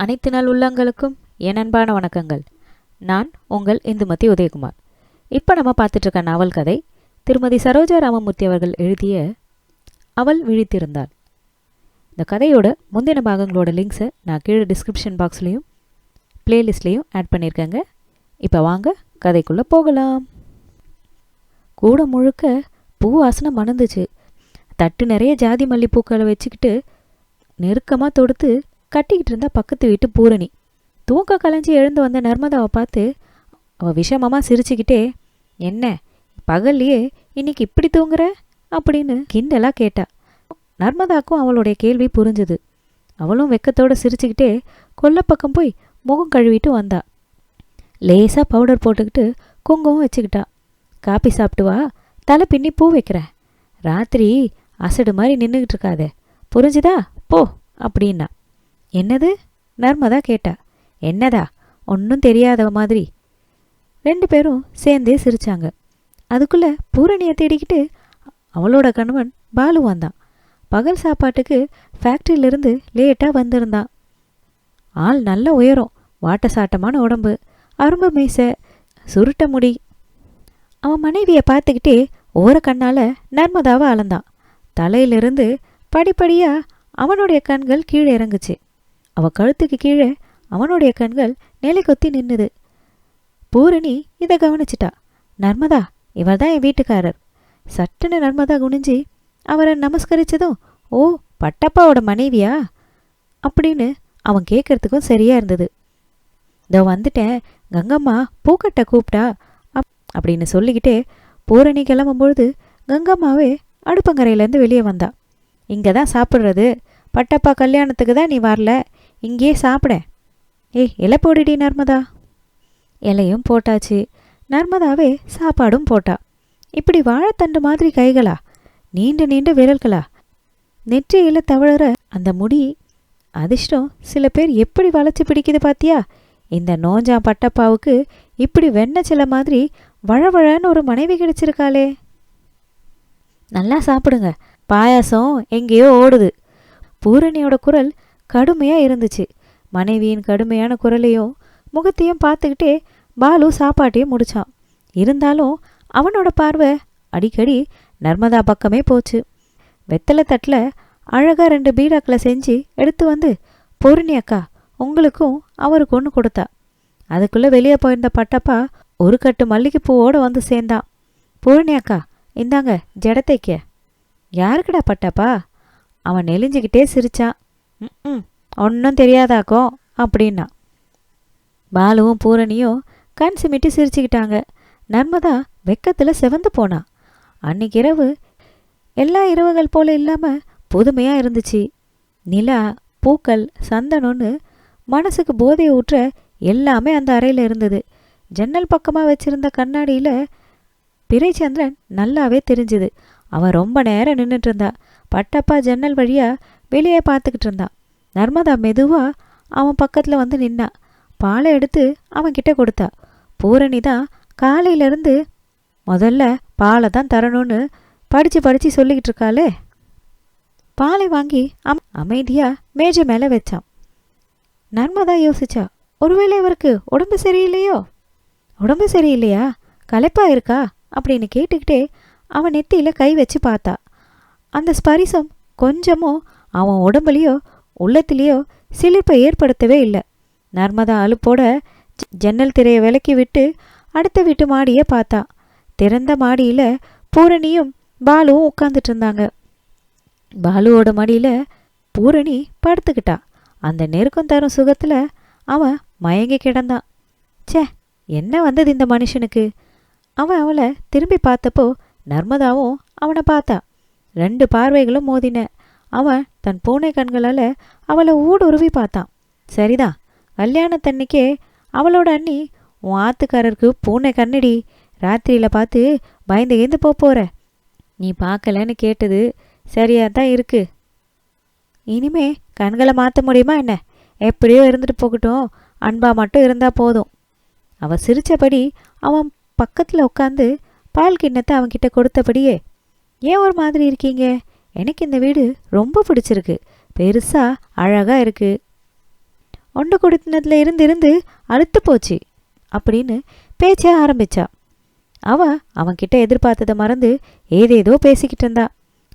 அனைத்து நாள் உள்ளங்களுக்கும் என் அன்பான வணக்கங்கள். நான் உங்கள் இந்துமதி உதயகுமார். இப்போ நம்ம பார்த்துட்ருக்க நாவல் கதை திருமதி சரோஜா ராமமூர்த்தி அவர்கள் எழுதிய அவள் விழித்திருந்தாள். இந்த கதையோட முந்தின பாகங்களோட லிங்க்ஸை நான் கீழே டிஸ்கிரிப்ஷன் பாக்ஸ்லேயும் பிளேலிஸ்ட்லேயும் ஆட் பண்ணியிருக்கேங்க. இப்போ வாங்க கதைக்குள்ளே போகலாம். கூட முழுக்க பூ வாசனை மணந்துச்சு. தட்டு நிறைய ஜாதி மல்லிப்பூக்களை வச்சுக்கிட்டு நெருக்கமாக தொடுத்து கட்டிக்கிட்டு இருந்தா பக்கத்து வீட்டு பூரணி. தூக்க கலைஞ்சி எழுந்து வந்த நர்மதாவை பார்த்து அவள் விஷமமாக சிரிச்சுக்கிட்டே, என்ன பகல்லையே இன்னைக்கு இப்படி தூங்குற அப்படின்னு கிண்டலாக கேட்டா. நர்மதாக்கும் அவளுடைய கேள்வி புரிஞ்சுது. அவளும் வெக்கத்தோடு சிரிச்சுக்கிட்டே கொல்லைப்பக்கம் போய் முகம் கழுவிட்டு வந்தா. லேசாக பவுடர் போட்டுக்கிட்டு குங்குமம் வச்சுக்கிட்டா. காப்பி சாப்பிட்டு வா, தலை பின்னி பூ வைக்கிறேன். ராத்திரி அசடு மாதிரி நின்றுக்கிட்டு இருக்காதே, புரிஞ்சுதா போ அப்படின்னா. என்னது? நர்மதா கேட்டா. என்னதா? ஒன்றும் தெரியாத மாதிரி. ரெண்டு பேரும் சேர்ந்தே சிரிச்சாங்க. அதுக்குள்ளே பூரணியை தேடிக்கிட்டு அவளோட கணவன் பாலு வந்தான். பகல் சாப்பாட்டுக்கு ஃபேக்ட்ரியிலிருந்து லேட்டாக வந்திருந்தான். ஆள் நல்ல உயரம், வாட்ட சாட்டமான உடம்பு, அரும்பு மீசை, சுருட்ட முடி. அவன் மனைவியை பார்த்துக்கிட்டே ஓர கண்ணால் நர்மதாவை அளந்தான். தலையிலிருந்து படிப்படியாக அவனுடைய கண்கள் கீழே இறங்குச்சு. அவள் கழுத்துக்கு கீழே அவனுடைய கண்கள் நிலை கொத்தி நின்னுது. பூரணி இதை கவனிச்சிட்டா. நர்மதா, இவர் தான் என் வீட்டுக்காரர். சட்டுன்னு நர்மதா குனிஞ்சி அவரை நமஸ்கரிச்சதும், ஓ பட்டப்பாவோட மனைவியா அப்படின்னு அவன் கேட்கறதுக்கும் சரியா இருந்தது. இதோ வந்துட்டேன், கங்கம்மா பூக்கட்டை கூப்பிட்டா அப்படின்னு சொல்லிக்கிட்டே பூரணி கிளம்பும்பொழுது கங்கம்மாவே அடுப்பங்கரையிலேருந்து வெளியே வந்தா. இங்கே தான் சாப்பிட்றது, பட்டப்பா கல்யாணத்துக்கு தான் நீ வரல, இங்கேயே சாப்பிட. ஏய் இலை போடுடி நர்மதா. இலையும் போட்டாச்சு. நர்மதாவே சாப்பாடும் போட்டா. இப்படி வாழைத்தண்டு மாதிரி கைகளா, நீண்ட நீண்ட விரல்களா, நெற்றியில் தவழற அந்த முடி. அதிர்ஷ்டம் சில பேர் எப்படி வளைச்சி பிடிக்குது பாத்தியா? இந்த நோஞ்சா பட்டப்பாவுக்கு இப்படி வெண்ணச்சில மாதிரி வழவழன்னு ஒரு மனைவி கிடைச்சிருக்காளே. நல்லா சாப்பிடுங்க, பாயாசம் எங்கேயோ ஓடுது. பூரணியோட குரல் கடுமையாக இருந்துச்சு. மனைவியின் கடுமையான குரலையும் முகத்தையும் பார்த்துக்கிட்டே பாலு சாப்பாட்டையும் முடிச்சான். இருந்தாலும் அவனோட பார்வை அடிக்கடி நர்மதா பக்கமே போச்சு. வெத்தலை தட்டில் அழகாக 2 பீடாக்களை செஞ்சு எடுத்து வந்து, பூரணி அக்கா உங்களுக்கும் அவருக்கு ஒன்று கொடுத்தா. அதுக்குள்ளே வெளியே போயிருந்த பட்டப்பா ஒரு கட்டு மல்லிகை பூவோடு வந்து சேர்ந்தான். பூரணி அக்கா இந்தாங்க ஜடத்தைக்க. யாருக்குடா பட்டப்பா? அவன் நெளிஞ்சிக்கிட்டே சிரிச்சான். ஒன்றும் தெரியாதாக்கோ அப்படின்னா. பாலுவும் பூரணியும் கண் சிமிட்டி சிரிச்சுக்கிட்டாங்க. நர்மதா வெக்கத்தில் செவந்து போனா. அன்னைக்கு இரவு எல்லா இரவுகள் போல இல்லாமல் புதுமையாக இருந்துச்சு. நிலா, பூக்கள், சந்தனம்னு மனசுக்கு போதையை ஊற்ற எல்லாமே அந்த அறையில் இருந்தது. ஜன்னல் பக்கமாக வச்சிருந்த கண்ணாடியில் பிறைச்சந்திரன் நல்லாவே தெரிஞ்சுது. அவன் ரொம்ப நேரம் நின்றுட்டு இருந்தா. பட்டப்பா ஜன்னல் வழியாக வெளியே பார்த்துக்கிட்டு இருந்தான். நர்மதா மெதுவாக அவன் பக்கத்தில் வந்து நின்னா. பாலை எடுத்து அவன்கிட்ட கொடுத்தா. பூரணி தான் காலையிலேருந்து முதல்ல பாலை தான் தரணும்னு படித்து சொல்லிக்கிட்டு இருக்காளே. பாலை வாங்கி அமைதியாக மேஜை மேலே வச்சான். நர்மதா யோசிச்சா, ஒருவேளை இவருக்கு உடம்பு சரியில்லையோ? உடம்பு சரியில்லையா? களைப்பா இருக்கா அப்படின்னு கேட்டுக்கிட்டே அவன் நெத்தியில் கை வச்சு பார்த்தா. அந்த ஸ்பரிசம் கொஞ்சமும் அவன் உடம்புலையோ உள்ளத்திலேயோ சிலிர்ப்பை ஏற்படுத்தவே இல்லை. நர்மதா அலுப்போட ஜன்னல் திரையை விலக்கி விட்டு அடுத்த வீட்டு மாடியை பார்த்தா. திறந்த மாடியில் பூரணியும் பாலுவும் உட்காந்துட்டு இருந்தாங்க. பாலுவோட மடியில் பூரணி படுத்துக்கிட்டா. அந்த நெருக்கம் தரும் சுகத்தில் அவன் மயங்கி கிடந்தான். சே, என்ன வந்தது இந்த மனுஷனுக்கு? அவன் அவளை திரும்பி பார்த்தப்போ நர்மதாவும் அவனை பார்த்தா. 2 பார்வைகளும் மோதின. அவன் தன் பூனை கண்களால் அவளை ஊடுருவி பார்த்தான். சரிதான், கல்யாணத்தன்னைக்கே அவளோட அண்ணி, உன் ஆத்துக்காரருக்கு பூனை கண்ணடி, ராத்திரியில் பார்த்து பயந்து ஏந்து போகிற. நீ பார்க்கலன்னு கேட்டது சரியாக தான் இருக்கு. இனிமே கண்களை மாற்ற முடியுமா என்ன? எப்படியோ இருந்துட்டு போகட்டும், அன்பா மட்டும் இருந்தால் போதும். அவள் சிரித்தபடி அவன் பக்கத்தில் உட்காந்து பால் கிண்ணத்தை அவன்கிட்ட கொடுத்தபடியே, ஏன் ஒரு மாதிரி இருக்கீங்க? எனக்கு இந்த வீடு ரொம்ப பிடிச்சிருக்கு, பெருசாக அழகாக இருக்குது. ஒண்டு கொடுத்தினதுல இருந்து இருந்து அழுத்து போச்சு அப்படின்னு பேச்ச ஆரம்பிச்சா. அவன்கிட்ட எதிர்பார்த்ததை மறந்து ஏதேதோ பேசிக்கிட்டு இருந்தா.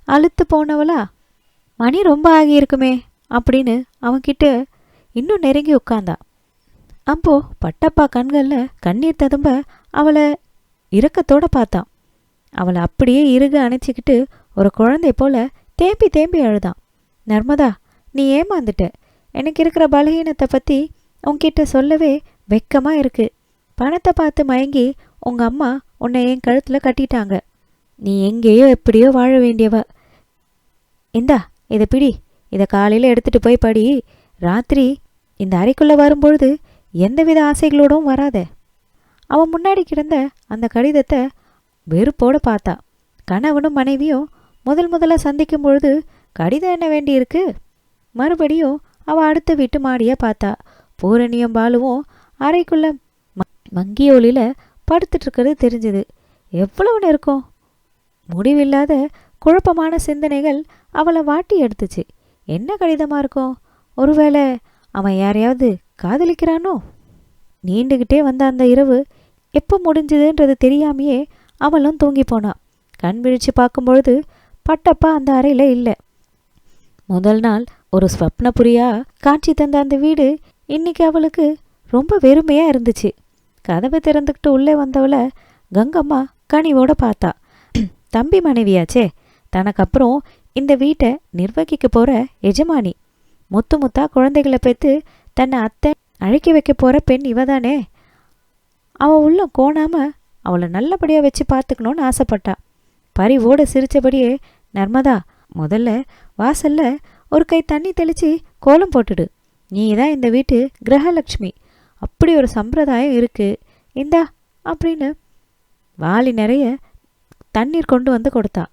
அழுத்து போனவளா, மணி ரொம்ப ஆகியிருக்குமே அப்படின்னு அவன்கிட்ட இன்னும் நெருங்கி உட்கார்ந்தா. அப்போ பட்டப்பா கண்களில் கண்ணீர் ததும்ப அவளை இரக்கத்தோட பார்த்தான். அவளை அப்படியே இறுக அணைச்சிக்கிட்டு ஒரு குழந்தை போல தேம்பி தேம்பி அழுதான். நர்மதா, நீ ஏமாந்துட்ட. எனக்கு இருக்கிற பலகீனத்தை பற்றி உன்கிட்ட சொல்லவே வெக்கமாக இருக்கு. பணத்தை பார்த்து மயங்கி உங்கள் அம்மா உன்னை என் கழுத்தில் கட்டிட்டாங்க. நீ எங்கேயோ எப்படியோ வாழ வேண்டியவ. இந்தா இதை பிடி, இதை காலையில் எடுத்துகிட்டு போய் படி. ராத்திரி இந்த அறைக்குள்ளே வரும்பொழுது எந்தவித ஆசைகளோடும் வராத. அவன் முன்னாடி கிடந்த அந்த கடிதத்தை வெறுப்போடு பார்த்தா. கணவனும் மனைவியும் முதல்ல சந்திக்கும் பொழுது கடிதம் என்ன வேண்டியிருக்கு? மறுபடியும் அவள் அடுத்த வீட்டு மாடியை பார்த்தா. பூரணியும் பாலுவும் அறைக்குள்ள மங்கிய ஒளியில் படுத்துட்டு இருக்கிறது தெரிஞ்சுது. எவ்வளவு நெருக்கம்! முடிவில்லாத குழப்பமான சிந்தனைகள் அவளை வாட்டி எடுத்துச்சு. என்ன கடிதமாக இருக்கும்? ஒருவேளை அவன் யாரையாவது காதலிக்கிறானோ? நீண்டுகிட்டே வந்த அந்த இரவு எப்போ முடிஞ்சுதுன்றது தெரியாமையே அவளும் தூங்கி போனான். கண் விழிச்சு பார்க்கும்பொழுது பட்டப்பா அந்த அறையில் இல்லை. முதல் நாள் ஒரு ஸ்வப்னபுரியா காட்சி தந்த அந்த வீடு இன்னைக்கு அவளுக்கு ரொம்ப வெறுமையாக இருந்துச்சு. கதவை திறந்துக்கிட்டு உள்ளே வந்தவளை கங்கம்மா கனிவோட பார்த்தா. தம்பி மனைவியாச்சே, தனக்கப்புறம் இந்த வீட்டை நிர்வகிக்க போகிற எஜமானி, முத்து முத்தா குழந்தைகளை பெற்று தன்னை அத்தை அழைக்க வைக்க போகிற பெண் இவதானே. அவள் உள்ளம் கோணாமல் அவளை நல்லபடியாக வச்சு பார்த்துக்கணுன்னு ஆசைப்பட்டா. பரிவோடு சிரித்தபடியே, நர்மதா, முதல்ல வாசல்ல ஒரு கை தண்ணி தெளித்து கோலம் போட்டுடு. நீ தான் இந்த வீட்டு கிரகலக்ஷ்மி. அப்படி ஒரு சம்பிரதாயம் இருக்குது. இந்தா அப்படின்னு வாளி நிறைய தண்ணீர் கொண்டு வந்து கொடுத்தா.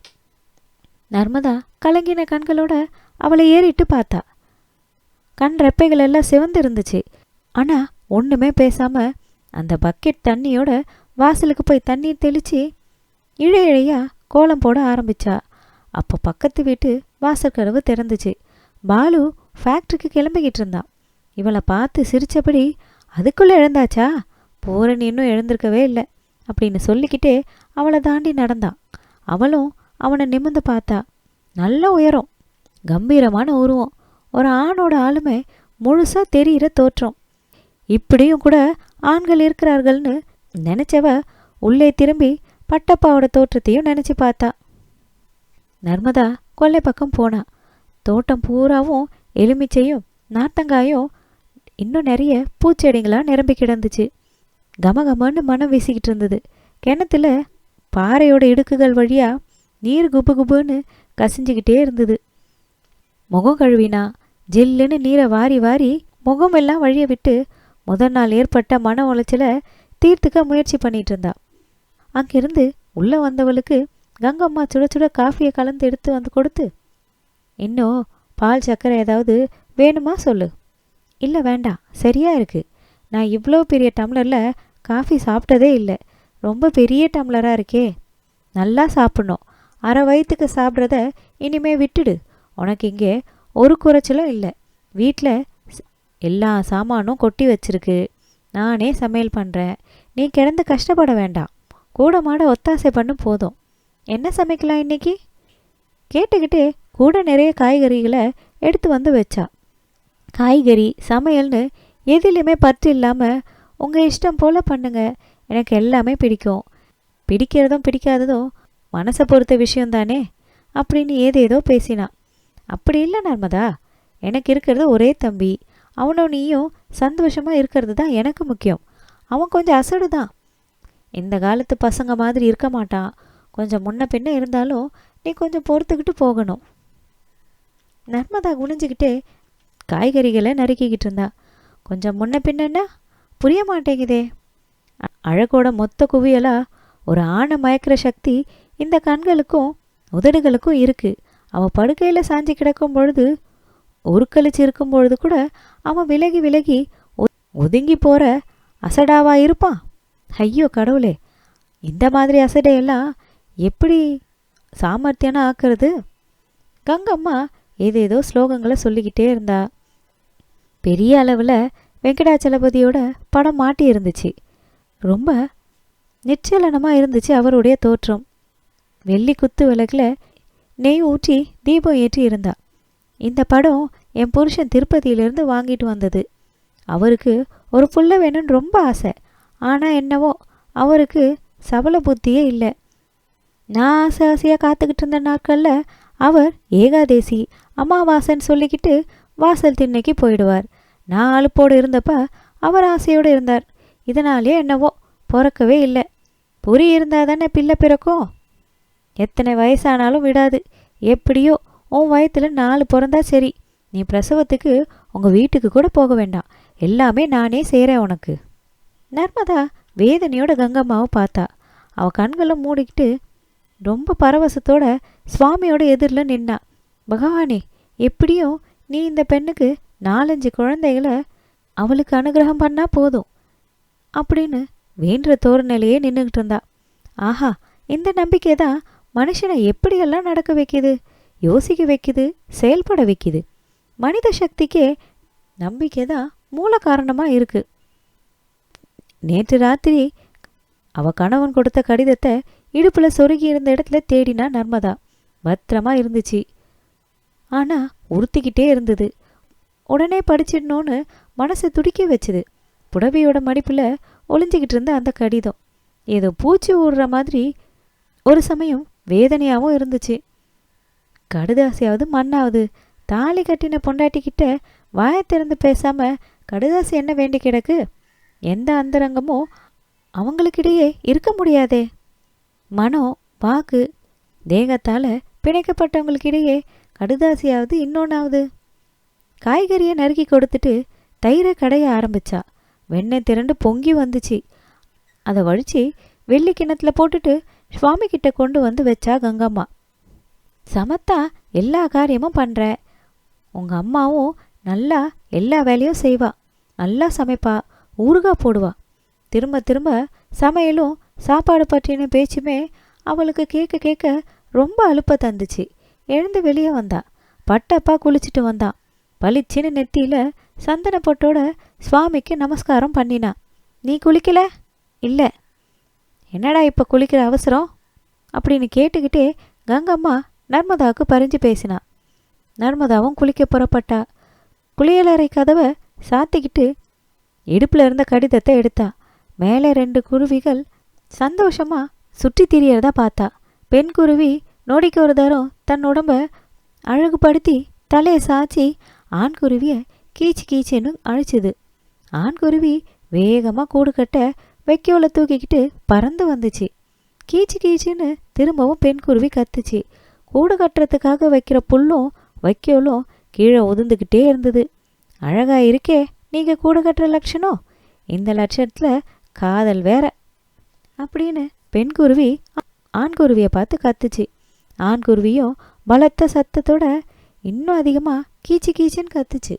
நர்மதா கலங்கின கண்களோட அவளை ஏறிட்டு பார்த்தா. கண் ரெப்பைகள் எல்லாம் சிவந்து இருந்துச்சு. ஆனால் ஒன்றுமே பேசாமல் அந்த பக்கெட் தண்ணியோட வாசலுக்கு போய் தண்ணீர் தெளித்து இழையா கோலம் போட ஆரம்பிச்சா. அப்போ பக்கத்து வீட்டு வாசற்கதவு திறந்துச்சு. பாலு ஃபேக்ட்ரிக்கு கிளம்பிக்கிட்டு இருந்தான். இவளை பார்த்து சிரித்தபடி, அதுக்குள்ளே எழுந்தாச்சா? பூரணி இன்னும் எழுந்திருக்கவே இல்லை அப்படின்னு சொல்லிக்கிட்டே அவளை தாண்டி நடந்தான். அவளும் அவனை நிமிர்ந்து பார்த்தா. நல்ல உயரம், கம்பீரமான உருவம், ஒரு ஆணோட ஆளுமை முழுசாக தெரிகிற தோற்றம். இப்படியும் கூட ஆண்கள் இருக்கிறார்கள்னு நினச்சவ உள்ளே திரும்பி பட்டப்பாவோட தோற்றத்தையும் நினச்சி பார்த்தா. நர்மதா கொல்லை பக்கம் போனா. தோட்டம் பூராவும் எலுமிச்சையும் நார்த்தங்காயும் இன்னும் நிறைய பூச்செடிங்களாக நிரம்பி கிடந்துச்சு. கமகமன்னு மனம் வீசிக்கிட்டு இருந்தது. கிணத்துல பாறையோட இடுக்குகள் வழியாக நீர் குபு குபுன்னு கசிஞ்சிக்கிட்டே இருந்தது. முகம் கழுவினா ஜில்லுன்னு நீரை வாரி வாரி முகமெல்லாம் வழிய விட்டு முதல் நாள் ஏற்பட்ட மன உளைச்சலை தீர்த்துக்க முயற்சி பண்ணிட்டு இருந்தா. அங்கிருந்து உள்ளே வந்தவளுக்கு கங்கம்மா சுட சுட காஃபியை கலந்து எடுத்து வந்து கொடுத்து, இன்னும் பால் சர்க்கரை ஏதாவது வேணுமா சொல்லு. இல்லை வேண்டாம், சரியா இருக்கு. நான் இவ்வளோ பெரிய டம்ளரில் காஃபி சாப்பிட்டதே இல்லை. ரொம்ப பெரிய டம்ளராக இருக்கே. நல்லா சாப்பிட்ணும். அரை வயிற்றுக்கு சாப்பிட்றத இனிமே விட்டுடு. உனக்கு இங்கே ஒரு குறைச்சலும் இல்லை. வீட்டில் எல்லா சாமானும் கொட்டி வச்சிருக்கு. நானே சமையல் பண்ணுறேன். நீ கிடந்து கஷ்டப்பட வேண்டாம். கூட மாட ஒத்தாசை பண்ணும் போதும். என்ன சமைக்கலாம் இன்னைக்கு? கேட்டுக்கிட்டே கூட நிறைய காய்கறிகளை எடுத்து வந்து வச்சா. காய்கறி சமையல்னு எதிலுமே பற்று இல்லாமல் உங்கள் இஷ்டம் போல் பண்ணுங்க, எனக்கு எல்லாமே பிடிக்கும். பிடிக்கிறதும் பிடிக்காததும் மனசை பொறுத்த விஷயந்தானே அப்படின்னு ஏதேதோ பேசினான். அப்படி இல்லை நர்மதா, எனக்கு இருக்கிறது ஒரே தம்பி. அவனும் நீயும் சந்தோஷமாக இருக்கிறது தான் எனக்கு முக்கியம். அவன் கொஞ்சம் அசடு தான். இந்த காலத்து பசங்க மாதிரி இருக்க மாட்டான். கொஞ்சம் முன்ன பின்ன இருந்தாலும் நீ கொஞ்சம் பொறுத்துக்கிட்டு போகணும். நர்மதா குனிஞ்சிக்கிட்டே காய்கறிகளை நறுக்கிக்கிட்டு இருந்தா. கொஞ்சம் முன்ன பின்னா புரிய மாட்டேங்குதே. அழகோட மொத்த குவியலா ஒரு ஆணை மயக்கிற சக்தி இந்த கண்களுக்கும் உதடுகளுக்கும் இருக்குது. அவன் படுக்கையில் சாஞ்சி கிடக்கும் பொழுது, உருக்களிச்சு இருக்கும் பொழுது கூட அவன் விலகி விலகி ஒதுங்கி போகிற அசடாவா இருப்பான். ஐயோ கடவுளே, இந்த மாதிரி அசடையெல்லாம் எப்படி சாமர்த்தியானா ஆக்கிறது? கங்கம்மா ஏதேதோ ஸ்லோகங்களை சொல்லிக்கிட்டே இருந்தா. பெரிய அளவில் வெங்கடாச்சலபதியோட படம் மாட்டி இருந்துச்சு. ரொம்ப நிச்சலனமாக இருந்துச்சு அவருடைய தோற்றம். வெள்ளி குத்து விளக்கில் நெய் ஊற்றி தீபம் ஏற்றி இருந்தா. இந்த படம் என் புருஷன் திருப்பதியிலேருந்து வாங்கிட்டு வந்தது. அவருக்கு ஒரு புள்ள வேணும்னு ரொம்ப ஆசை. ஆனால் என்னவோ அவருக்கு சபல புத்தியே இல்லை. நான் ஆசை ஆசையாக காத்துக்கிட்டு இருந்த நாட்களில் அவர் ஏகாதேசி அமாவாசைன்னு சொல்லிக்கிட்டு வாசல் திண்ணைக்கு போயிடுவார். நான் அலுப்போடு இருந்தப்ப அவர் ஆசையோடு இருந்தார். இதனாலே என்னவோ பிறக்கவே இல்லை. பொறி இருந்தால் தானே பிள்ளை பிறக்கும். எத்தனை வயசானாலும் விடாது. எப்படியோ உன் வயத்தில் 4 பிறந்தா சரி. நீ பிரசவத்துக்கு உங்கள் வீட்டுக்கு கூட போக வேண்டாம். எல்லாமே நானே செய்கிறேன் உனக்கு. நர்மதா வேதனையோட கங்கம்மாவை பார்த்தா. அவள் கண்களை மூடிக்கிட்டு ரொம்ப பரவசத்தோட சுவாமியோட எதிரில் நின்னா. பகவானே, எப்படியும் நீ இந்த பெண்ணுக்கு 4-5 குழந்தைகளை அவளுக்கு அனுகிரகம் பண்ணா போதும் அப்படின்னு வேண்டுற தோரணையிலேயே நின்றுக்கிட்டு இருந்தா. ஆஹா, இந்த நம்பிக்கை தான் மனுஷனை எப்படியெல்லாம் நடக்க வைக்குது, யோசிக்க வைக்குது, செயல்பட வைக்குது. மனித சக்திக்கே நம்பிக்கை தான் மூல காரணமாக இருக்குது. நேற்று ராத்திரி அவள் கணவன் கொடுத்த கடிதத்தை இடுப்பில் சொருகி இருந்த இடத்துல தேடினா நர்மதா. பத்திரமா இருந்துச்சு. ஆனால் உறுத்திக்கிட்டே இருந்தது. உடனே படிச்சிடணும்னு மனசை துடிக்க வச்சுது. புடவையோட மடிப்பில் ஒளிஞ்சிக்கிட்டு இருந்த அந்த கடிதம் ஏதோ பூச்சி ஊடுற மாதிரி ஒரு சமயம் வேதனையாகவும் இருந்துச்சு. கடுதாசியாவது மண்ணாவது. தாலி கட்டின பொண்டாட்டிக்கிட்ட வாயை திறந்து பேசாமல் கடுதாசி என்ன வேண்டி கிடக்கு? எந்த அந்தரங்கமும் அவங்களுக்கிடையே இருக்க முடியாதே. மனம், வாக்கு, தேகத்தால் பிணைக்கப்பட்டவங்களுக்கிடையே கடுதாசியாவது இன்னொன்னாவது. காய்கறியை நறுக்கி கொடுத்துட்டு தயிரை கடைய ஆரம்பிச்சா. வெண்ணெய் திரண்டு பொங்கி வந்துச்சு. அதை வடித்து வெள்ளி கிணத்துல போட்டுட்டு சுவாமி கிட்ட கொண்டு வந்து வச்சா கங்கம்மா. சமத்தா எல்லா காரியமும் பண்ணுற. உங்கள் அம்மாவும் நல்லா எல்லா வேலையும் செய்வா. நல்லா சமைப்பா, ஊறுகாய் போடுவா. திரும்ப திரும்ப சமையலும் சாப்பாடு பற்றின பேச்சுமே அவளுக்கு கேட்க கேட்க ரொம்ப அலுப்ப தந்துச்சு. எழுந்து வெளியே வந்தா. பட்டப்பா குளிச்சுட்டு வந்தான். பளிச்சின்னு நெத்தியில் சந்தன பொட்டோட சுவாமிக்கு நமஸ்காரம் பண்ணினா. நீ குளிக்கல? இல்லை. என்னடா இப்போ குளிக்கிற அவசரம் அப்படின்னு கேட்டுக்கிட்டே கங்கம்மா நர்மதாவுக்கு பறிஞ்சு பேசினா. நர்மதாவும் குளிக்க புறப்பட்டா. குளியலறை கதவை சாத்திக்கிட்டு இடுப்பில் இருந்த கடிதத்தை எடுத்தா. மேலே 2 குருவிகள் சந்தோஷமாக சுற்றி திரியறதா பார்த்தா. பெண் குருவி நொடிக்கு ஒரு தரம் தன் உடம்ப அழகுபடுத்தி தலையை சாய்ச்சி ஆண்குருவியை கீச்சு கீச்சுன்னு அழிச்சுது. ஆண்குருவி வேகமாக கூடு கட்ட வைக்கோலை தூக்கிக்கிட்டு பறந்து வந்துச்சு. கீச்சு கீச்சுன்னு திரும்பவும் பெண் குருவி கத்துச்சு. கூடு கட்டுறதுக்காக வைக்கிற புல்லும் வைக்கோலும் கீழே உதிர்ந்துக்கிட்டே இருந்தது. அழகா இருக்கே நீங்கள் கூடு கட்டுற லட்சணம். இந்த லட்சணத்தில் காதல் வேற அப்படின்னு பெண் குருவி ஆண்குருவியை பார்த்து கத்துச்சு. ஆண்குருவியும் பலத்த சத்தத்தோட இன்னும் அதிகமாக கீச்சு கீச்சுன்னு கத்துச்சு.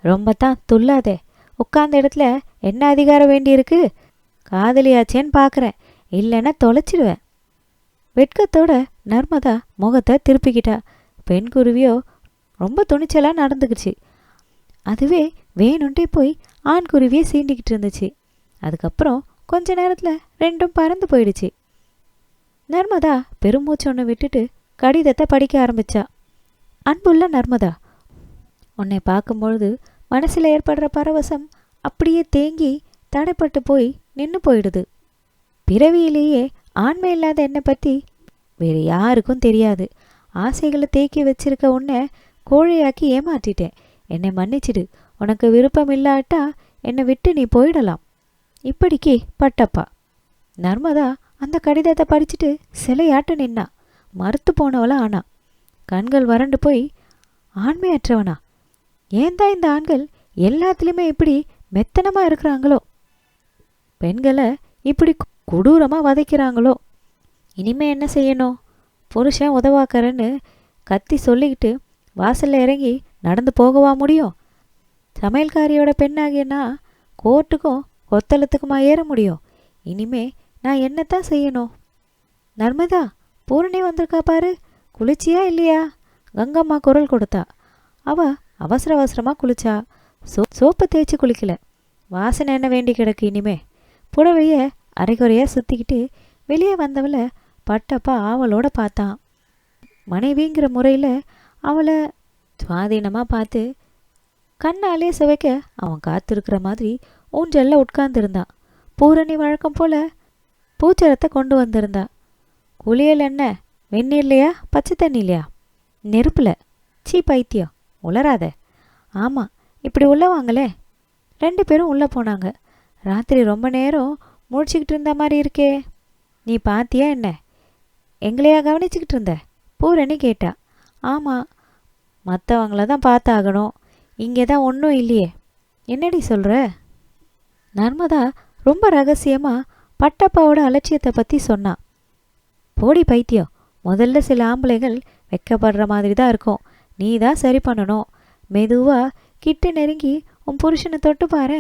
ரொம்ப தான் துள்ளாதே. உட்கார்ந்த இடத்துல என்ன அதிகாரம் வேண்டியிருக்கு? காதலியாச்சேன்னு பார்க்குறேன், இல்லைன்னா தொலைச்சிடுவேன். வெட்கத்தோட நர்மதா முகத்தை திருப்பிக்கிட்டா. பெண் குருவியோ ரொம்ப துணிச்சலாக நடந்துக்குச்சு. அதுவே வேணுன்ட்டே போய் ஆண் குருவியை சீண்டிக்கிட்டு இருந்துச்சு. அதுக்கப்புறம் கொஞ்ச நேரத்தில் 2ம் பறந்து போயிடுச்சு. நர்மதா பெருமூச்சு ஒன்று விட்டுட்டு கடிதத்தை படிக்க ஆரம்பிச்சா. அன்புள்ள நர்மதா, உன்னை பார்க்கும்பொழுது மனசில் ஏற்படுற பரவசம் அப்படியே தேங்கி தடைப்பட்டு போய் நின்று போயிடுது. பிறவியிலேயே ஆண்மை இல்லாத என்னை பற்றி வேறு யாருக்கும் தெரியாது. ஆசைகளை தேக்கி வச்சிருக்க உன்னை கோழையாக்கி ஏமாற்றிட்டேன். என்னை மன்னிச்சிடு. உனக்கு விருப்பம் இல்லாட்டா என்னை விட்டு நீ போயிடலாம். இப்படிக்கு பட்டப்பா. நர்மதா அந்த கடிதத்தை படிச்சுட்டு சிலையாட்ட நின்னா. மறுத்து போனவளா ஆனா. கண்கள் வறண்டு போய், ஆண்மையற்றவனா? ஏன் தான் இந்த ஆண்கள் எல்லாத்துலேயுமே இப்படி மெத்தனமாக இருக்கிறாங்களோ? பெண்களை இப்படி கொடூரமாக வதைக்கிறாங்களோ? இனிமே என்ன செய்யணும்? புருஷன் உதவாக்கறன்னு கத்தி சொல்லிக்கிட்டு வாசலில் இறங்கி நடந்து போகவா முடியும்? சமையல்காரியோட பெண்ணாகியனா கோர்ட்டுக்கும் கொத்தளத்துக்குமா ஏற முடியும்? இனிமே நான் என்னத்தான் செய்யணும்? நர்மதா, பூரணி வந்திருக்கா பாரு. குளிச்சியா இல்லையா? கங்கம்மா குரல் கொடுத்தா. அவ அவசர அவசரமாக குளிச்சா. சோப்பு தேய்ச்சி குளிக்கல. வாசனை என்ன வேண்டி கிடக்கு இனிமே. புடவைய அரைகுறையாக சுற்றிக்கிட்டு வெளியே வந்தவளை பட்டப்பா ஆவலோட பார்த்தான். மனைவிங்கிற முறையில் அவளை சுவாதீனமாக பார்த்து கண்ணாலே சுவைக்க அவன் காத்திருக்கிற மாதிரி ஊஞ்சல்ல உட்கார்ந்துருந்தான். பூரணி வழக்கம் போல பூச்சரத்தை கொண்டு வந்திருந்தா. குளியல் என்ன வெந்நீர்லையா பச்சை தண்ணிலையா? நெருப்புல. சீ பைத்தியம், உளராத. ஆமாம், இப்படி உள்ள வாங்களே. 2 பேரும் உள்ளே போனாங்க. ராத்திரி ரொம்ப நேரம் முடிச்சுக்கிட்டு இருந்த மாதிரி இருக்கே. நீ பாத்தியா என்ன? எங்களையா கவனிச்சுக்கிட்டு இருந்த? பூரணி கேட்டா. ஆமாம், மற்றவங்கள தான் பார்த்தாகணும். இங்கே தான் ஒன்றும் இல்லையே. என்னடி சொல்கிற? நர்மதா ரொம்ப ரகசியமாக பட்டப்பாவோட அலட்சியத்தை பற்றி சொன்னான். போடி பைத்தியம், முதல்ல சில ஆம்பளைகள் வெக்கப்படுற மாதிரி தான் இருக்கும். நீ தான் சரி பண்ணணும். மெதுவாக கிட்ட நெருங்கி உன் புருஷனை தொட்டு பாரு.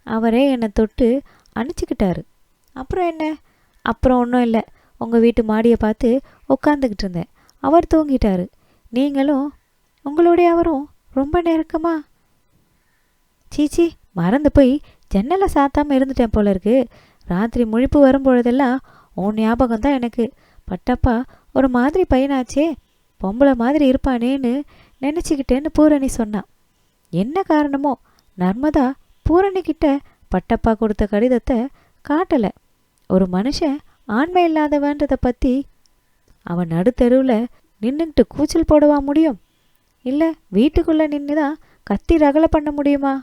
அவரே என்னை தொட்டு அனுச்சிக்கிட்டாரு. அப்புறம் என்ன? அப்புறம் ஒன்றும் இல்லை. உங்கள் வீட்டு மாடியை பார்த்து உட்காந்துக்கிட்டு இருந்தேன். அவர் தூங்கிட்டாரு. நீங்களும் உங்களுடைய அவரும் ரொம்ப நெருக்கமா? சீச்சி, மறந்து போய் ஜன்னலை சாத்தாமல் இருந்துட்டேன் போல இருக்கு. ராத்திரி முழிப்பு வரும்பொழுதெல்லாம் உன் ஞாபகம் தான் எனக்கு. பட்டப்பா ஒரு மாதிரி பையனாச்சே, பொம்பளை மாதிரி இருப்பானேன்னு நினச்சிக்கிட்டேன்னு பூரணி சொன்னான். என்ன காரணமோ நர்மதா பூரணிக்கிட்ட பட்டப்பா கொடுத்த கடிதத்தை காட்டலை. ஒரு மனுஷன் ஆண்மை இல்லாதவன்றதை பற்றி அவன் நடுத்தெருவில் நின்றுக்கிட்டு கூச்சல் போடவா முடியும்? இல்லை வீட்டுக்குள்ளே நின்று தான் கத்தி ரகலை பண்ண முடியுமா?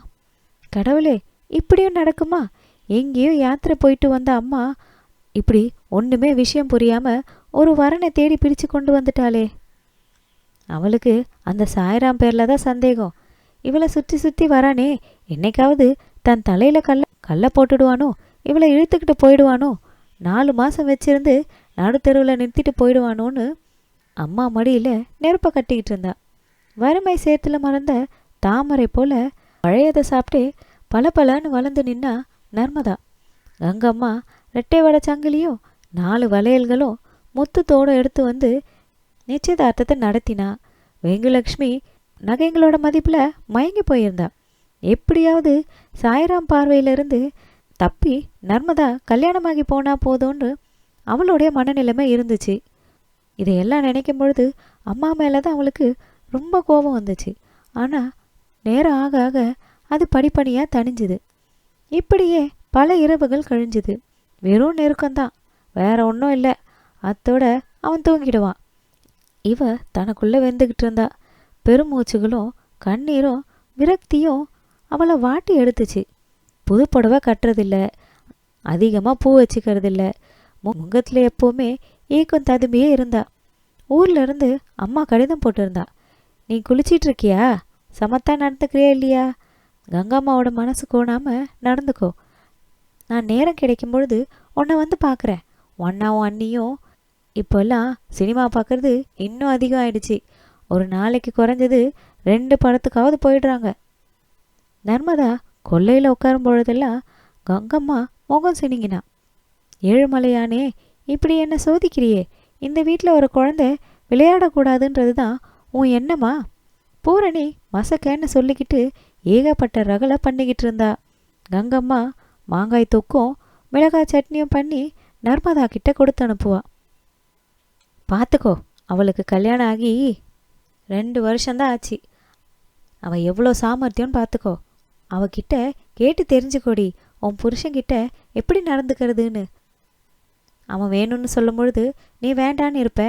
கடவுளே, இப்படியும் நடக்குமா? எங்கேயோ யாத்திரை போயிட்டு வந்த அம்மா இப்படி ஒன்றுமே விஷயம் புரியாமல் ஒரு வரனை தேடி பிடிச்சு கொண்டு வந்துட்டாளே. அவளுக்கு அந்த சாய்ராம் பேரில் தான் சந்தேகம். இவளை சுற்றி சுற்றி வரானே, என்னைக்காவது தன் தலையில் கல்லை போட்டுடுவானோ? இவளை இழுத்துக்கிட்டு போயிடுவானோ? 4 மாதம் வச்சிருந்து நடுத்தெருவில் நிறுத்திட்டு போயிடுவானோன்னு அம்மா மடியில் நெருப்பை கட்டிக்கிட்டு இருந்தா. வறுமை சேத்துல மறந்த தாமரை போல பழையதை சாப்பிட்டு பலன்னு வளர்ந்து நின்னா நர்மதா. கங்கம்மா 2 வடை சங்கிலியும் 4 வளையல்களும் முத்துத்தோடு எடுத்து வந்து நிச்சயதார்த்தத்தை நடத்தினா. வெங்குலக்ஷ்மி நகைங்களோட மதிப்பில் மயங்கி போயிருந்தா. எப்படியாவது சாய்ராம் பார்வையிலிருந்து தப்பி நர்மதா கல்யாணமாகி போனா போதும்னு அவளுடைய மனநிலைமை இருந்துச்சு. இதையெல்லாம் நினைக்கும் பொழுது அம்மா மேலே தான் அவளுக்கு ரொம்ப கோபம் வந்துச்சு. ஆனால் நேரம் ஆக ஆக அது படிப்படியாக தணிஞ்சுது. இப்படியே பல இரவுகள் கழிஞ்சுது. வெறும் நெருக்கம்தான், வேற ஒன்றும் இல்லை. அத்தோட அவன் தூங்கிடுவான். இவ தனக்குள்ளே வெந்துக்கிட்டு இருந்தா. பெருமூச்சுகளும் கண்ணீரும் விரக்தியும் அவளை வாட்டி எடுத்துச்சு. புது புடவை கட்டுறதில்ல, அதிகமாக பூ வச்சுக்கிறதில்ல, முகத்தில் எப்போவுமே ஏக்கம் ததும்பியே இருந்தா. ஊர்லேருந்து அம்மா கடிதம் போட்டிருந்தா. நீ குளிச்சிட்டு இருக்கியா? சமத்தா நடந்துக்கிறியா இல்லையா? கங்காம்மாவோட மனசு கோணாமல் நடந்துக்கோ. நான் நேரம் கிடைக்கும் பொழுது உன்னை வந்து பார்க்குறேன். ஒன்னாவும் அண்ணியும் இப்போல்லாம் சினிமா பார்க்குறது இன்னும் அதிகம் ஆயிடுச்சு. ஒரு நாளைக்கு குறைஞ்சது 2 படத்துக்காவது போயிடுறாங்க. நர்மதா கொல்லையில் உட்காரும் பொழுதெல்லாம் கங்கம்மா முகம் சினிங்கினா. ஏழுமலையானே, இப்படி என்ன சோதிக்கிறியே? இந்த வீட்டில் ஒரு குழந்தை விளையாடக்கூடாதுன்றது தான் உன் எண்ணமா? பூரணி மசக்கேன்னு சொல்லிக்கிட்டு ஏகப்பட்ட ரகலை பண்ணிக்கிட்டு இருந்தா. கங்கம்மா மாங்காய் தொக்கும் மிளகாய் சட்னியும் பண்ணி நர்மதா கிட்ட கொடுத்து அனுப்புவா. பார்த்துக்கோ, அவளுக்கு கல்யாணம் ஆகி 2 வருஷம்தான் ஆச்சு. அவள் எவ்வளோ சாமர்த்தியம்னு பார்த்துக்கோ. அவகிட்ட கேட்டு தெரிஞ்சுக்கோடி, உன் புருஷன்கிட்ட எப்படி நடந்துக்கிறதுன்னு. அவன் வேணும்னு சொல்லும் பொழுது நீ வேண்டான்னு இருப்ப,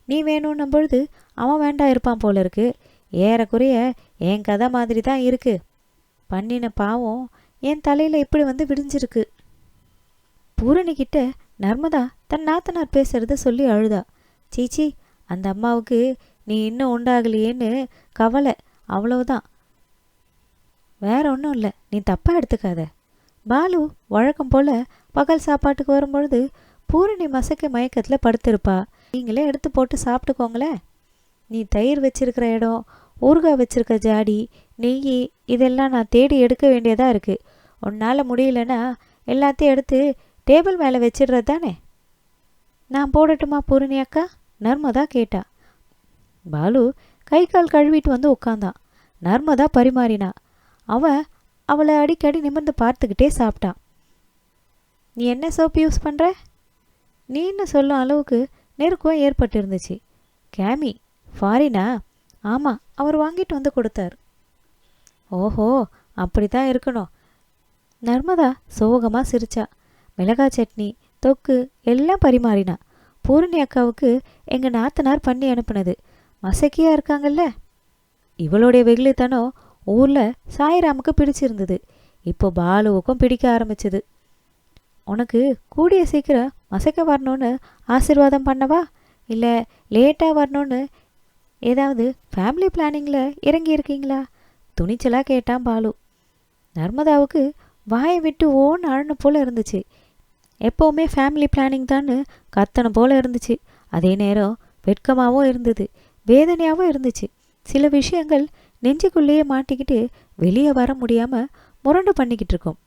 நீ வேணும்னும் பொழுது அவன் வேண்டாம் இருப்பான் போல இருக்கு. ஏறக்குறைய என் கதை மாதிரி தான் இருக்கு. பண்ணின பாவம் என் தலையில் இப்படி வந்து விடிஞ்சிருக்கு. பூரணிக்கிட்ட நர்மதா தன் நாத்தனார் பேசுறத சொல்லி அழுதா. சீச்சி, அந்த அம்மாவுக்கு நீ இன்னும் உண்டாகலையேன்னு கவலை, அவ்வளவுதான். வேற ஒன்றும் இல்லை, நீ தப்பாக எடுத்துக்காத. பாலு வழக்கம் போல் பகல் சாப்பாட்டுக்கு வரும்பொழுது பூரணி மசக்க மயக்கத்தில் படுத்திருப்பா. நீங்களே எடுத்து போட்டு சாப்பிட்டுக்கோங்களேன். நீ தயிர் வச்சிருக்கிற இடம், ஊறுகாய் வச்சிருக்க ஜாடி, நெய் இதெல்லாம் நான் தேடி எடுக்க வேண்டியதாக இருக்குது. உன்னால் முடியலன்னா எல்லாத்தையும் எடுத்து டேபிள் மேலே வச்சிடுறது தானே. நான் போடட்டுமா பூரணி அக்கா? நர்மதா கேட்டா. பாலு கை கால் கழுவிட்டு வந்து உட்காந்தான். நர்மதா பரிமாறினா. அவன் அவளை அடிக்கடி நிமிர்ந்து பார்த்துக்கிட்டே சாப்பிட்டான். நீ என்ன சோப்பு யூஸ் பண்ணுற? நீன்னு சொல்லும் அளவுக்கு நெருக்கம் ஏற்பட்டு இருந்துச்சு. கேமி. ஃபாரினா? ஆமாம், அவர் வாங்கிட்டு வந்து கொடுத்தார். ஓஹோ, அப்படி தான் இருக்கணும். நர்மதா சோகமாக சிரிச்சா. மிளகாய் சட்னி, தொக்கு எல்லாம் பரிமாறினா. பூரணி அக்காவுக்கு எங்கள் நாத்தனார் பண்ணி அனுப்புனது. மசக்கியாக இருக்காங்கல்ல. இவளுடைய வெகுளித்தனம் ஊரில் சாய்ராமுக்கு பிடிச்சிருந்தது. இப்போ பாலுவுக்கும் பிடிக்க ஆரம்பிச்சது. உனக்கு கூடிய சீக்கிரம் மசக்க வரணும்னு ஆசீர்வாதம் பண்ணவா, இல்லை லேட்டாக வரணும்னு ஏதாவது ஃபேமிலி பிளானிங்கில் இறங்கி இருக்கீங்களா? துணிச்சலாக கேட்டான் பாலு. நர்மதாவுக்கு வாயை விட்டு ஓன்னு அழனு போல் இருந்துச்சு. எப்போவுமே ஃபேமிலி பிளானிங் தான்னு கத்தனை போல் இருந்துச்சு. அதே நேரம் வெட்கமாகவும் இருந்தது, வேதனையாகவும் இருந்துச்சு. சில விஷயங்கள் நெஞ்சுக்குள்ளேயே மாட்டிக்கிட்டு வெளியே வர முடியாமல் முரண்டு பண்ணிக்கிட்டு இருக்கோம்.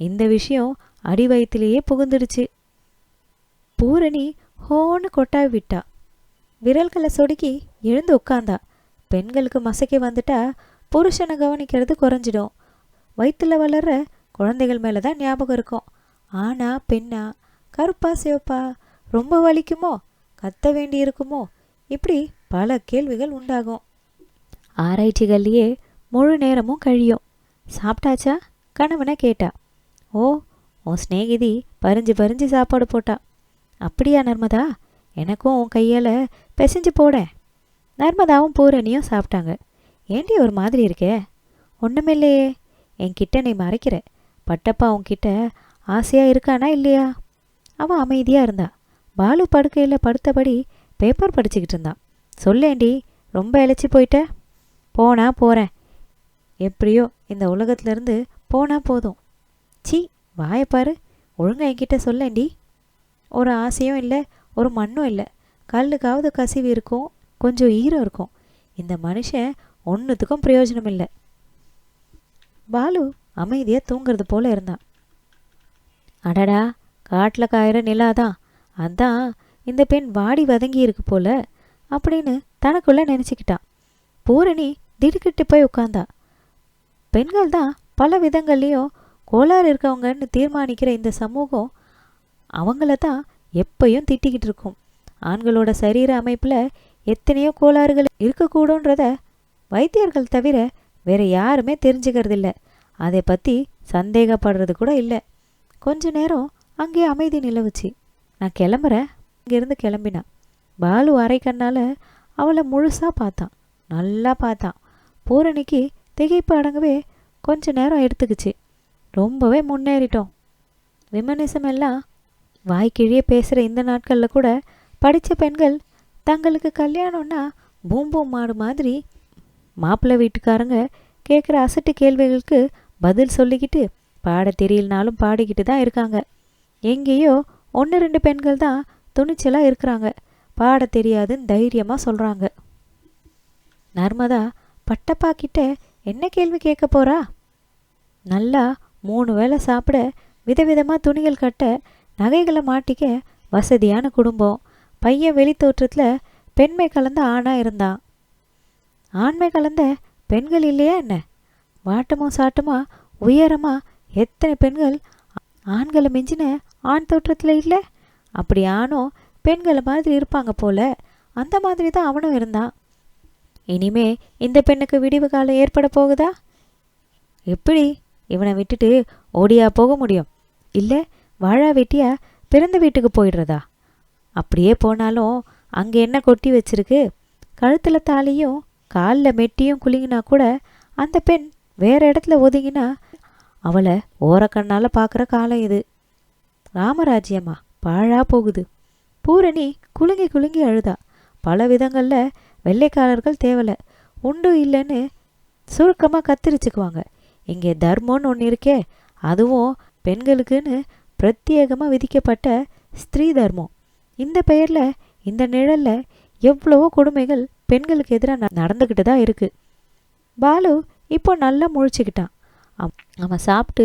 இந்த விஷயம் அடி வயிற்றுலேயே புகுந்துடுச்சு. பூரணி ஹோன்னு கொட்டாவி விட்டா. விரல்களை சொடுக்கி எழுந்து உட்காந்தா. பெண்களுக்கு மசக்கி வந்துட்டா புருஷனை கவனிக்கிறது குறைஞ்சிடும். வயிற்றுல வளர்ற குழந்தைகள் மேலே தான் ஞாபகம் இருக்கும். ஆனா பெண்ணா, கருப்பா சிவப்பா, ரொம்ப வலிக்குமோ, கத்த வேண்டி இருக்குமோ, இப்படி பல கேள்விகள் உண்டாகும். ஆராய்ச்சிகள்லையே முழு நேரமும் கழியும். சாப்பிட்டாச்சா? கணவனை கேட்டா. ஓ, உன் ஸ்நேகிதி பறிஞ்சு பறிஞ்சு சாப்பாடு போட்டா. அப்படியா நர்மதா? எனக்கும் உன் கையால் பிசைஞ்சு போடேன். நர்மதாவும் பூரணியும் சாப்பிட்டாங்க. ஏண்டி ஒரு மாதிரி இருக்கே? ஒன்றுமில்லையே. என்கிட்ட நீ மறைக்கிற. பட்டப்பா உன்கிட்ட ஆசையாக இருக்கானா இல்லையா? அவன் அமைதியாக இருந்தா. பாலு படுக்கையில் படுத்தபடி பேப்பர் படிச்சுக்கிட்டு இருந்தான். சொல்லேண்டி, ரொம்ப இழைச்சி போயிட்ட? போனா போகிறேன். எப்படியோ இந்த உலகத்துலேருந்து போனா போதும். சி, வாயப்பாரு. ஒழுங்கா என்கிட்ட சொல்லேண்டி. ஒரு ஆசையும் இல்லை, ஒரு மண்ணும் இல்லை. கல்லுக்காவது கசிவு இருக்கும், கொஞ்சம் ஈரம் இருக்கும். இந்த மனுஷன் ஒன்றுத்துக்கும் பிரயோஜனம் இல்லை. பாலு அமைதியாக தூங்கிறது போல இருந்தான். அடடா, காட்டில் காயிற நிலாதான். அதான் இந்த பெண் வாடி வதங்கி இருக்கு போல அப்படின்னு தனக்குள்ள நினச்சிக்கிட்டான். பூரணி திடுக்கிட்டு போய் உட்கார்ந்தா. பெண்கள் தான் பல விதங்கள்லேயும் கோளாறு இருக்கவங்கன்னு தீர்மானிக்கிற இந்த சமூகம் அவங்கள தான் எப்பையும் திட்டிக்கிட்டு இருக்கும். ஆண்களோட சரீர அமைப்பில் எத்தனையோ கோளாறுகள் இருக்கக்கூடுன்றத வைத்தியர்கள் தவிர வேற யாருமே தெரிஞ்சுக்கிறதில்ல. அதை பற்றி சந்தேகப்படுறது கூட இல்லை. கொஞ்ச நேரம் அங்கே அமைதி நிலவுச்சு. நான் கிளம்புறேன். இங்கேருந்து கிளம்பினான். பாலு அரை கண்ணால் அவளை முழுசாக பார்த்தான். நல்லா பார்த்தான். பூரணிக்கு திகைப்பு அடங்கவே கொஞ்ச நேரம் எடுத்துக்கிச்சு. ரொம்பவே முன்னேறிட்டோம். விமனிசம் எல்லாம் வாய்க்கிழியே பேசுகிற இந்த நாட்களில் கூட படித்த பெண்கள் தங்களுக்கு கல்யாணம்னா பூம்பூம் மாடு மாதிரி மாப்பிள்ளை வீட்டுக்காரங்க கேட்குற அசட்டு கேள்விகளுக்கு பதில் சொல்லிக்கிட்டு பாட தெரியலனாலும் பாடிக்கிட்டு தான் இருக்காங்க. எங்கேயோ 1-2 பெண்கள் தான் துணிச்சலாக இருக்கிறாங்க. பாட தெரியாதுன்னு தைரியமாக சொல்கிறாங்க. நர்மதா பட்டப்பா கிட்ட என்ன கேள்வி கேட்க போறா? நல்லா 3 வேளை சாப்பிட, விதவிதமாக துணிகள் கட்ட, நகைகளை மாட்டிக்க வசதியான குடும்பம். பையன் வெளி தோற்றத்தில் பெண்மை கலந்த ஆணாக இருந்தான். ஆண்மை கலந்த பெண்கள் இல்லையா என்ன? வாட்டமோ சாட்டமா உயரமா எத்தனை பெண்கள் ஆண்களை மிஞ்சின ஆண் தோற்றத்தில் இல்லை? அப்படி ஆணும் பெண்களை மாதிரி இருப்பாங்க போல. அந்த மாதிரி தான் அவனும் இருந்தான். இனிமே இந்த பெண்ணுக்கு விடிவு காலம் ஏற்பட போகுதா? எப்படி இவனை விட்டுட்டு ஓடியா போக முடியும்? இல்லை வாழா வெட்டியா பிறந்த வீட்டுக்கு போயிடுறதா? அப்படியே போனாலும் அங்கே என்ன கொட்டி வச்சிருக்கு? கழுத்தில் தாலியும் காலில் மெட்டியும் குலுங்கினா கூட அந்த பெண் வேற இடத்துல ஒதுங்கினா அவளை ஓரக்கண்ணால் பார்க்குற காலம் இது. ராமராஜ்யமா பாழா போகுது. பூரணி குலுங்கி குலுங்கி அழுதா. பல விதங்களில் வெள்ளைக்காரர்கள் தேவலை. உண்டு இல்லைன்னு சுருக்கமாக கத்திரிச்சுக்குவாங்க. இங்கே தர்மம்னு ஒன்று இருக்கே, அதுவும் பெண்களுக்குன்னு பிரத்யேகமாக விதிக்கப்பட்ட ஸ்திரீ தர்மம். இந்த பெயரில் இந்த நிழலில் எவ்வளவோ கொடுமைகள் பெண்களுக்கு எதிராக நடந்துக்கிட்டு தான் இருக்குது. பாலு இப்போ நல்லா முழிச்சுக்கிட்டான். அவன் சாப்பிட்டு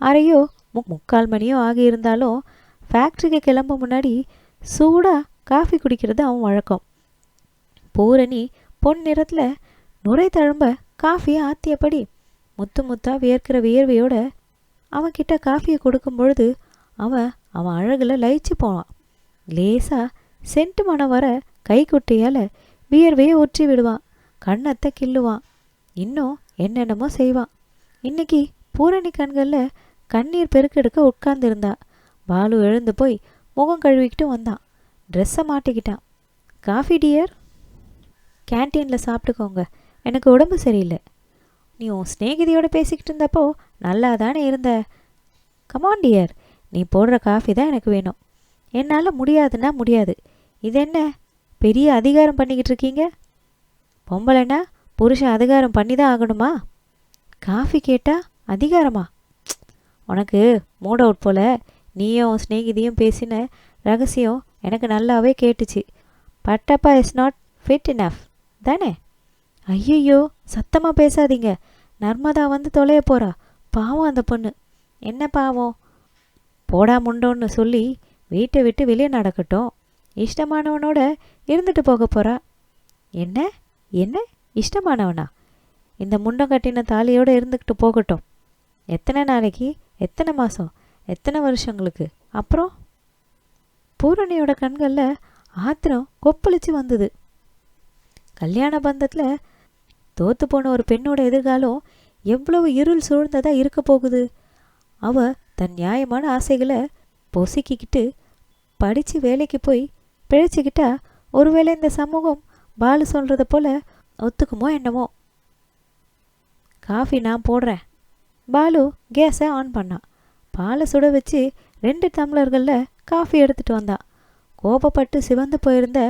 அரையோ 3/4 மணியோ ஆகியிருந்தாலும் ஃபேக்ட்ரிக்கு கிளம்ப முன்னாடி சூடாக காஃபி குடிக்கிறது அவன் வழக்கம். பூரணி பொன் நிறத்தில் நுரை தழும்ப காஃபியை ஆத்தியபடி முத்து முத்தா வியர்க்கிற வியர்வையோட அவன்கிட்ட காஃபியை கொடுக்கும் பொழுது அவன் அழகில் லயிச்சு போவான். லேசா சென்ட்டு மனம் வர கைக்குட்டையால் வியர்வையை ஒற்றி விடுவான். கண்ணத்தை கிள்ளுவான். இன்னும் என்னென்னமோ செய்வான். இன்னைக்கு பூரணி கண்களில் கண்ணீர் பெருக்கெடுக்க உட்கார்ந்துருந்தா. பாலு எழுந்து போய் முகம் கழுவிக்கிட்டு வந்தான். ட்ரெஸ்ஸை மாட்டிக்கிட்டான். காஃபி டியர், கேன்டீனில் சாப்பிட்டுக்கோங்க, எனக்கு உடம்பு சரியில்லை. நீ உன் ஸ்நேகிதியோடு பேசிக்கிட்டு இருந்தப்போ நல்லா தானே இருந்த. கமான் டியர், நீ போடுற காஃபி தான் எனக்கு வேணும். என்னால் முடியாதுன்னா முடியாது. இது என்ன பெரிய அதிகாரம் பண்ணிக்கிட்டு இருக்கீங்க? பொம்பளைன்னா புருஷன் அதிகாரம் பண்ணி தான் ஆகணுமா? காஃபி கேட்டால் அதிகாரமா? உனக்கு மூட் அவுட் போல் நீயும் ஸ்நேகிதியும் பேசின ரகசியம் எனக்கு நல்லாவே கேட்டுச்சு. Pattappa is not fit enough தானே? ஐயையோ, சத்தமாக பேசாதீங்க. நர்மதா வந்து தொலைய போகிறா. பாவம் அந்த பொண்ணு. என்ன பாவம்? போடா முண்டோன்னு சொல்லி வீட்டை விட்டு வெளியே நடக்கட்டும். இஷ்டமானவனோட இருந்துட்டு போக போகிறா. என்ன என்ன இஷ்டமானவனா? இந்த முண்டம் கட்டின தாலியோடு இருந்துக்கிட்டு போகட்டும். எத்தனை நாளைக்கு, எத்தனை மாதம், எத்தனை வருஷங்களுக்கு அப்புறம்? பூரணியோட கண்களில் ஆத்திரம் கொப்பளிச்சு வந்தது. கல்யாண பந்தத்தில் தோத்து போன ஒரு பெண்ணோட எதிர்காலம் எவ்வளவு இருள் சூழ்ந்ததாக இருக்க போகுது. அவ தன் நியாயமான ஆசைகளை பொசுக்கிக்கிட்டு படித்து வேலைக்கு போய் பிழைச்சிக்கிட்டா ஒருவேளை இந்த சமூகம் பாலு சொல்கிறத போல் ஒத்துக்குமோ என்னமோ. காஃபி நான் போடுறேன். பாலு கேஸை ஆன் பண்ணான். பாலை சுட வச்சு 2 டம்ளர்களில் காஃபி எடுத்துகிட்டு வந்தான். கோபப்பட்டு சிவந்து போயிருந்த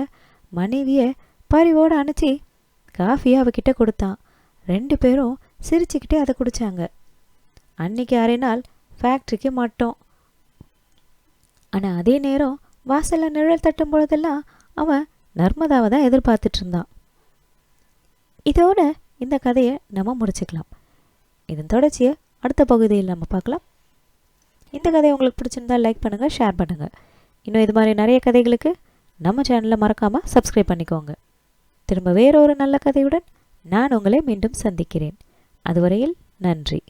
மனைவியை பரிவோடு அணைச்சி காஃபியை அவகிட்ட கொடுத்தான். 2 பேரும் சிரிச்சுக்கிட்டே அதை குடித்தாங்க. அன்னைக்கு அரை நாள் ஃபேக்ட்ரிக்கு மட்டும். ஆனால் அதே நேரம் வாசலில் நிழல் தட்டும் பொழுதெல்லாம் அவன் நர்மதாவை தான் எதிர்பார்த்துட்டு இருந்தான். இதோட இந்த கதையை நம்ம முடிச்சுக்கலாம். இதன் தொடர்ச்சியை அடுத்த பகுதியில் நம்ம பார்க்கலாம். இந்த கதையை உங்களுக்கு பிடிச்சிருந்தால் லைக் பண்ணுங்கள், ஷேர் பண்ணுங்கள். இன்னும் இது மாதிரி நிறைய கதைகளுக்கு நம்ம சேனலை மறக்காமல் சப்ஸ்கிரைப் பண்ணிக்கோங்க. திரும்ப வேறொரு நல்ல கதையுடன் நான் உங்களை மீண்டும் சந்திக்கிறேன். அதுவரையில் நன்றி.